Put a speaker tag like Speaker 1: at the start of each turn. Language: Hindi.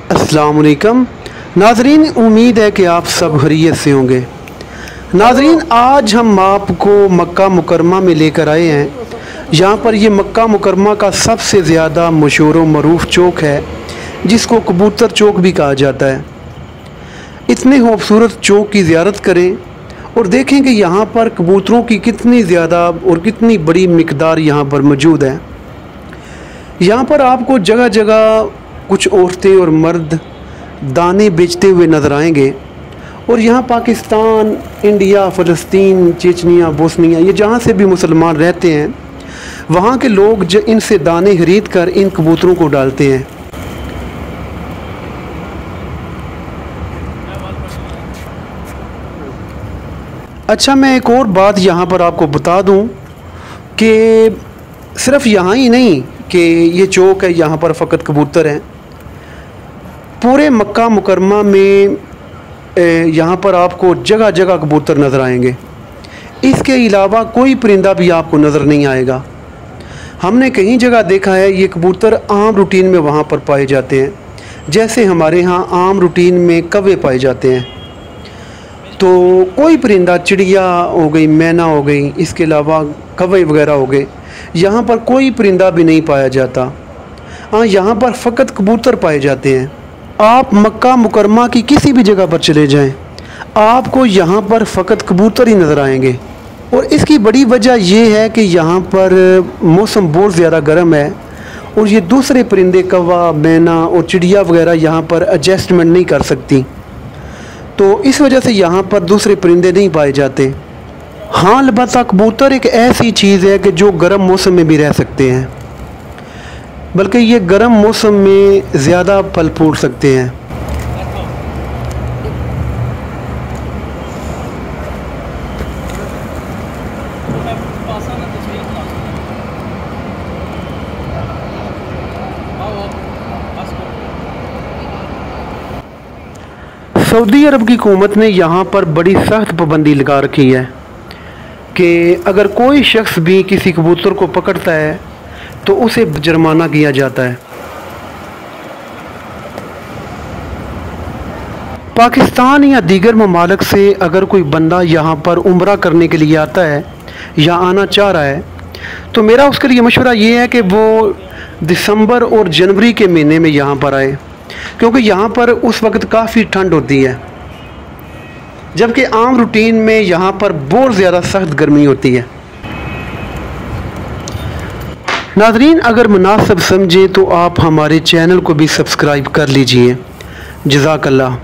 Speaker 1: अस्सलाम वालेकुम नाज़रीन, उम्मीद है कि आप सब खैरियत से होंगे। नाज़रीन, आज हम आपको मक्का मुकरमा में लेकर आए हैं। यहाँ पर ये मक्का मुकरमा का सबसे ज़्यादा मशहूर व मरूफ चौक है, जिसको कबूतर चौक भी कहा जाता है। इतने खूबसूरत चौक की ज़ियारत करें और देखें कि यहाँ पर कबूतरों की कितनी ज़्यादा और कितनी बड़ी मिकदार यहाँ पर मौजूद है। यहाँ पर आपको जगह जगह कुछ औरतें और मर्द दाने बेचते हुए नज़र आएंगे। और यहाँ पाकिस्तान, इंडिया, फ़लस्तीन, चेचनिया, बोस्निया, ये जहाँ से भी मुसलमान रहते हैं, वहाँ के लोग जो इनसे दाने खरीद कर इन कबूतरों को डालते हैं। अच्छा, मैं एक और बात यहाँ पर आपको बता दूँ कि सिर्फ यहाँ ही नहीं कि ये चौक है, यहाँ पर फ़कत कबूतर हैं। पूरे मक्का मुकरमा में यहाँ पर आपको जगह जगह कबूतर नज़र आएंगे। इसके अलावा कोई परिंदा भी आपको नज़र नहीं आएगा। हमने कई जगह देखा है ये कबूतर आम रूटीन में वहाँ पर पाए जाते हैं, जैसे हमारे यहाँ आम रूटीन में कौवे पाए जाते हैं। तो कोई परिंदा, चिड़िया हो गई, मैना हो गई, इसके अलावा कौवे वगैरह हो गए, यहाँ पर कोई परिंदा भी नहीं पाया जाता। हाँ, यहाँ पर फ़कत कबूतर पाए जाते हैं। आप मक्का मुकरमा की किसी भी जगह पर चले जाएं, आपको यहाँ पर फ़कत कबूतर ही नज़र आएंगे। और इसकी बड़ी वजह यह है कि यहाँ पर मौसम बहुत ज़्यादा गर्म है और ये दूसरे परिंदे, कौवा, मैना और चिड़िया वगैरह यहाँ पर एडजस्टमेंट नहीं कर सकती, तो इस वजह से यहाँ पर दूसरे परिंदे नहीं पाए जाते। हाँ, अलबत्ता कबूतर एक ऐसी चीज़ है कि जो गर्म मौसम में भी रह सकते हैं, बल्कि ये गर्म मौसम में ज़्यादा फल फूट सकते हैं। सऊदी अरब की हुकूमत ने यहाँ पर बड़ी सख्त पाबंदी लगा रखी है कि अगर कोई शख्स भी किसी कबूतर को पकड़ता है तो उसे जुर्माना किया जाता है। पाकिस्तान या दीगर ममालिक से अगर कोई बंदा यहाँ पर उम्रा करने के लिए आता है या आना चाह रहा है, तो मेरा उसके लिए मशवरा ये है कि वो दिसंबर और जनवरी के महीने में यहाँ पर आए, क्योंकि यहाँ पर उस वक्त काफ़ी ठंड होती है, जबकि आम रूटीन में यहाँ पर बहुत ज़्यादा सख्त गर्मी होती है। नाज़रीन, अगर मुनासिब समझे तो आप हमारे चैनल को भी सब्सक्राइब कर लीजिए। जज़ाकल्लाह।